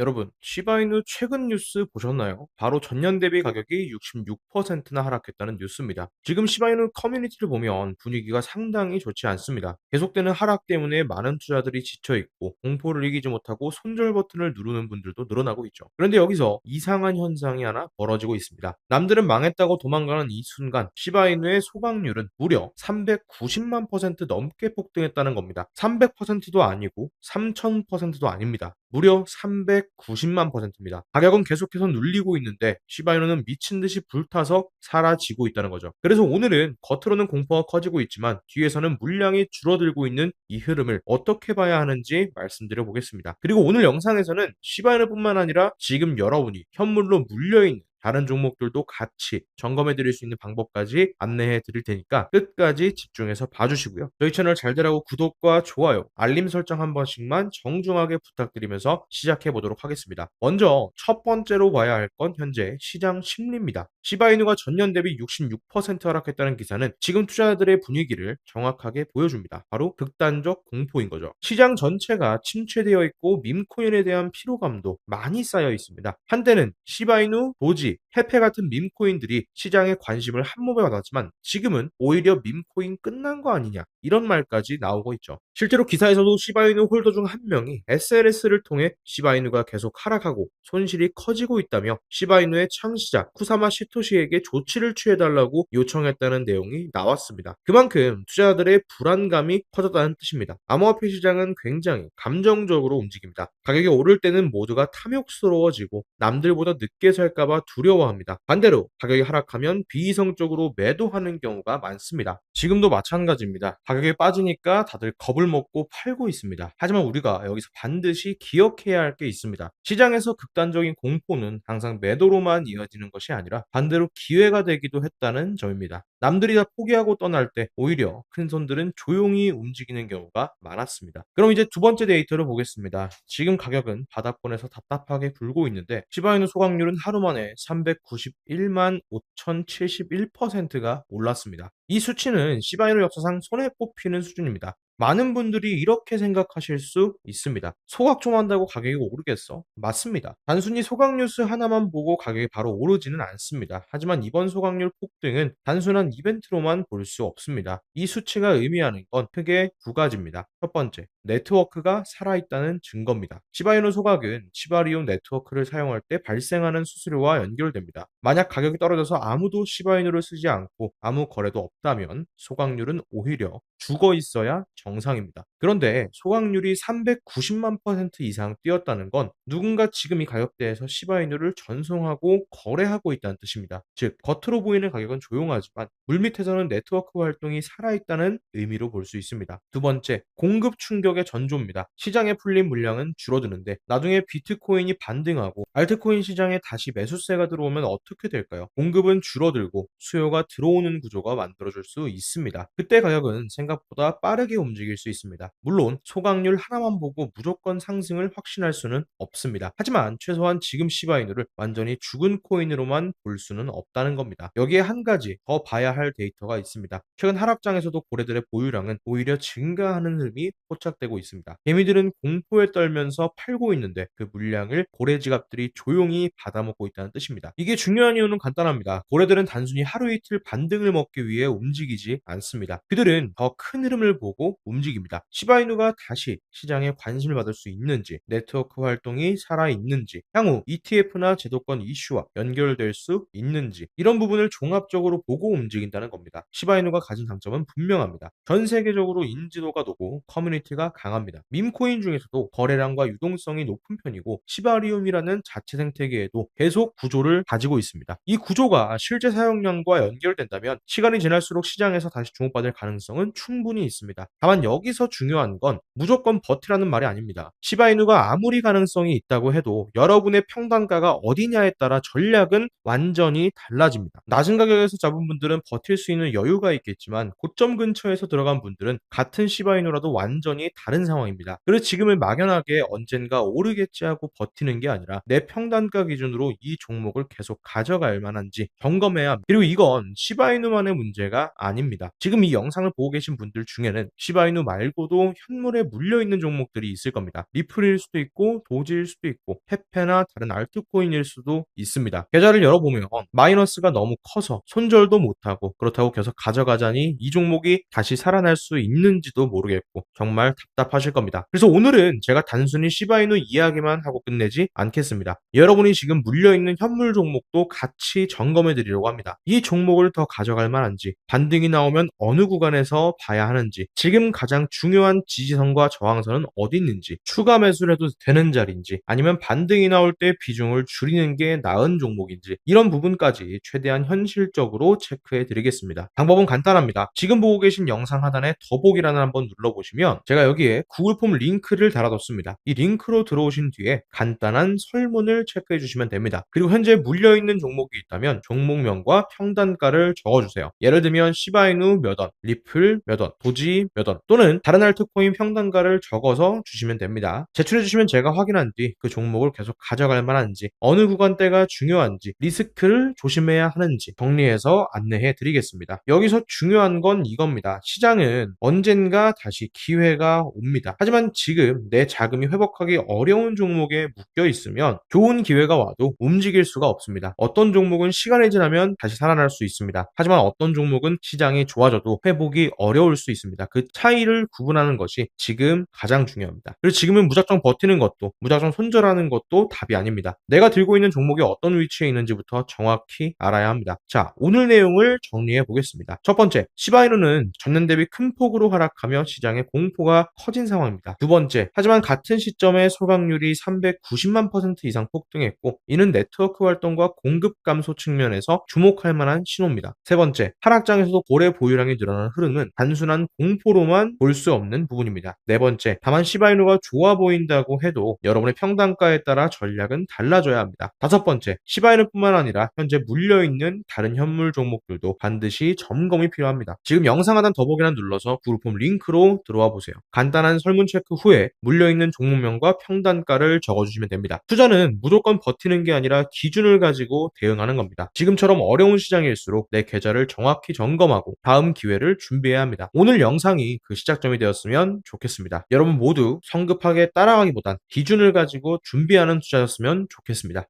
여러분, 시바이누 최근 뉴스 보셨나요? 바로 전년 대비 가격이 66%나 하락했다는 뉴스입니다. 지금 시바이누 커뮤니티를 보면 분위기가 상당히 좋지 않습니다. 계속되는 하락 때문에 많은 투자들이 지쳐 있고 공포를 이기지 못하고 손절 버튼을 누르는 분들도 늘어나고 있죠. 그런데 여기서 이상한 현상이 하나 벌어지고 있습니다. 남들은 망했다고 도망가는 이 순간 시바이누의 소각률은 무려 390만 퍼센트 넘게 폭등했다는 겁니다. 300%도 아니고 3000%도 아닙니다. 무려 390만 퍼센트입니다. 가격은 계속해서 눌리고 있는데 시바이누는 미친 듯이 불타서 사라지고 있다는 거죠. 그래서 오늘은 겉으로는 공포가 커지고 있지만 뒤에서는 물량이 줄어들고 있는 이 흐름을 어떻게 봐야 하는지 말씀드려 보겠습니다. 그리고 오늘 영상에서는 시바이누뿐만 아니라 지금 여러분이 현물로 물려있는 다른 종목들도 같이 점검해 드릴 수 있는 방법까지 안내해 드릴 테니까 끝까지 집중해서 봐주시고요. 저희 채널 잘 되라고 구독과 좋아요, 알림 설정 한 번씩만 정중하게 부탁드리면서 시작해 보도록 하겠습니다. 먼저 첫 번째로 봐야 할 건 현재 시장 심리입니다. 시바이누가 전년 대비 66% 하락했다는 기사는 지금 투자자들의 분위기를 정확하게 보여줍니다. 바로 극단적 공포인 거죠. 시장 전체가 침체되어 있고 밈코인에 대한 피로감도 많이 쌓여 있습니다. 한때는 시바이누, 도지, 해페 같은 밈코인들이 시장의 관심을 한몸에 받았지만 지금은 오히려 밈코인 끝난 거 아니냐 이런 말까지 나오고 있죠. 실제로 기사에서도 시바이누 홀더 중 한 명이 SLS를 통해 시바이누가 계속 하락하고 손실이 커지고 있다며 시바이누의 창시자 쿠사마 시토시에게 조치를 취해달라고 요청했다는 내용이 나왔습니다. 그만큼 투자자들의 불안감이 커졌다는 뜻입니다. 암호화폐 시장은 굉장히 감정적으로 움직입니다. 가격이 오를 때는 모두가 탐욕스러워지고 남들보다 늦게 살까봐 두려워합니다. 반대로 가격이 하락하면 비이성적으로 매도하는 경우가 많습니다. 지금도 마찬가지입니다. 가격이 빠지니까 다들 겁을 먹고 팔고 있습니다. 하지만 우리가 여기서 반드시 기억해야 할 게 있습니다. 시장에서 극단적인 공포는 항상 매도로만 이어지는 것이 아니라 반대로 기회가 되기도 했다는 점입니다. 남들이 다 포기하고 떠날 때 오히려 큰 손들은 조용히 움직이는 경우가 많았습니다. 그럼 이제 두 번째 데이터를 보겠습니다. 지금 가격은 바닥권에서 답답하게 굴고 있는데 시바이누 소각률은 하루 만에 391만 5,071%가 올랐습니다. 이 수치는 시바이누 역사상 손에 꼽히는 수준입니다. 많은 분들이 이렇게 생각하실 수 있습니다. 소각 좀 한다고 가격이 오르겠어? 맞습니다. 단순히 소각 뉴스 하나만 보고 가격이 바로 오르지는 않습니다. 하지만 이번 소각률 폭등은 단순한 이벤트로만 볼 수 없습니다. 이 수치가 의미하는 건 크게 두 가지입니다. 첫 번째, 네트워크가 살아있다는 증거입니다. 시바이누 소각은 시바리움 네트워크를 사용할 때 발생하는 수수료와 연결됩니다. 만약 가격이 떨어져서 아무도 시바이누를 쓰지 않고 아무 거래도 없다면 소각률은 오히려 죽어 있어야 정상입니다. 그런데 소각률이 390만 퍼센트 이상 뛰었다는 건 누군가 지금 이 가격대에서 시바이누를 전송하고 거래하고 있다는 뜻입니다. 즉, 겉으로 보이는 가격은 조용하지만 물밑에서는 네트워크 활동이 살아있다는 의미로 볼 수 있습니다. 두 번째, 공급 충격의 전조입니다. 시장에 풀린 물량은 줄어드는데 나중에 비트코인이 반등하고 알트코인 시장에 다시 매수세가 들어오면 어떻게 될까요? 공급은 줄어들고 수요가 들어오는 구조가 만들어질 수 있습니다. 그때 가격은 생각보다 빠르게 움직일 수 있습니다. 물론 소각률 하나만 보고 무조건 상승을 확신할 수는 없습니다. 하지만 최소한 지금 시바이누를 완전히 죽은 코인으로만 볼 수는 없다는 겁니다. 여기에 한 가지 더 봐야 할 데이터가 있습니다. 최근 하락장에서도 고래들의 보유량은 오히려 증가하는 흐름이 포착되고 있습니다. 개미들은 공포에 떨면서 팔고 있는데 그 물량을 고래 지갑들이 조용히 받아먹고 있다는 뜻입니다. 이게 중요한 이유는 간단합니다. 고래들은 단순히 하루 이틀 반등을 먹기 위해 움직이지 않습니다. 그들은 더 큰 흐름을 보고 움직입니다. 시바이누가 다시 시장에 관심을 받을 수 있는지, 네트워크 활동이 살아있는지, 향후 ETF나 제도권 이슈와 연결될 수 있는지 이런 부분을 종합적으로 보고 움직인다는 겁니다. 시바이누가 가진 장점은 분명합니다. 전 세계적으로 인지도가 높고 커뮤니티가 강합니다. 밈코인 중에서도 거래량과 유동성이 높은 편이고 시바리움이라는 자체 생태계에도 계속 구조를 가지고 있습니다. 이 구조가 실제 사용량과 연결된다면 시간이 지날수록 시장에서 다시 주목받을 가능성은 충분히 있습니다. 다만 여기서 중요한 건 무조건 버티라는 말이 아닙니다. 시바이누가 아무리 가능성이 있다고 해도 여러분의 평단가가 어디냐에 따라 전략은 완전히 달라집니다. 낮은 가격에서 잡은 분들은 버틸 수 있는 여유가 있겠지만 고점 근처에서 들어간 분들은 같은 시바이누라도 완전히 다른 상황입니다. 그래서 지금은 막연하게 언젠가 오르겠지 하고 버티는 게 아니라 내 평단가 기준으로 이 종목을 계속 가져갈 만한지 점검해야 합니다. 그리고 이건 시바이누만의 문제가 아닙니다. 지금 이 영상을 보고 계신 분들 중에는 시바이누 말고도 현물에 물려있는 종목들이 있을 겁니다. 리플일 수도 있고 도지일 수도 있고 페페나 다른 알트코인일 수도 있습니다. 계좌를 열어보면 마이너스가 너무 커서 손절도 못하고 그렇다고 계속 가져가자니 이 종목이 다시 살아날 수 있는지도 모르겠고 정말 답답하실 겁니다. 그래서 오늘은 제가 단순히 시바이누 이야기만 하고 끝내지 않겠습니다. 여러분이 지금 물려있는 현물 종목도 같이 점검해 드리려고 합니다. 이 종목을 더 가져갈 만한지, 반등이 나오면 어느 구간에서 봐야 하는지, 지금 가장 중요한 지지선과 저항선은 어디 있는지, 추가 매수를 해도 되는 자리인지, 아니면 반등이 나올 때 비중을 줄이는 게 나은 종목인지, 이런 부분까지 최대한 현실적으로 체크해 드리겠습니다. 방법은 간단합니다. 지금 보고 계신 영상 하단에 더보기란을 한번 눌러보시면 제가 여기에 구글 폼 링크를 달아뒀습니다. 이 링크로 들어오신 뒤에 간단한 설문을 체크해 주시면 됩니다. 그리고 현재 물려있는 종목이 있다면 종목명과 평단가를 적어주세요. 예를 들면 시바이누 몇 원, 리플 몇 원, 도지 몇 원, 또는 다른 알트코인 평단가를 적어서 주시면 됩니다. 제출해 주시면 제가 확인한 뒤 그 종목을 계속 가져갈 만한지, 어느 구간대가 중요한지, 리스크를 조심해야 하는지 정리해서 안내해 드리겠습니다. 여기서 중요한 건 이겁니다. 시장은 언젠가 다시 기회가 옵니다. 하지만 지금 내 자금이 회복하기 어려운 종목에 묶여 있으면 좋은 기회가 와도 움직일 수가 없습니다. 어떤 종목은 시간이 지나면 다시 살아날 수 있습니다. 하지만 어떤 종목은 시장이 좋아져도 회복이 어려울 수 있습니다. 그 차이를 구분하는 것이 지금 가장 중요합니다. 그리고 지금은 무작정 버티는 것도, 무작정 손절하는 것도 답이 아닙니다. 내가 들고 있는 종목이 어떤 위치에 있는지부터 정확히 알아야 합니다. 자, 오늘 내용을 정리해 보겠습니다. 첫 번째, 시바이누는 전년 대비 큰 폭으로 하락하며 시장의 공포가 커진 상황입니다. 두 번째, 하지만 같은 시점에 소각률이 390만 % 이상 폭등했고, 이는 네트워크 활동과 공급 감소 측면에서 주목할 만한 신호입니다. 세 번째, 하락장에서도 고래 보유량이 늘어나는 흐름은 단순한 공포로만 볼 수 없는 부분입니다. 네 번째, 다만 시바이누가 좋아 보인다고 해도 여러분의 평단가에 따라 전략은 달라져야 합니다. 다섯 번째, 시바이누뿐만 아니라 현재 물려있는 다른 현물 종목들도 반드시 점검이 필요합니다. 지금 영상 하단 더보기란 눌러서 구글폼 링크로 들어와 보세요. 간단한 설문 체크 후에 물려있는 종목명과 평단가를 적어주시면 됩니다. 투자는 무조건 버티는 게 아니라 기준을 가지고 대응하는 겁니다. 지금처럼 어려운 시장일수록 내 계좌를 정확히 점검하고 다음 기회를 준비해야 합니다. 오늘 영상이 그 시작점이 되었으면 좋겠습니다. 여러분 모두 성급하게 따라가기보단 기준을 가지고 준비하는 투자였으면 좋겠습니다.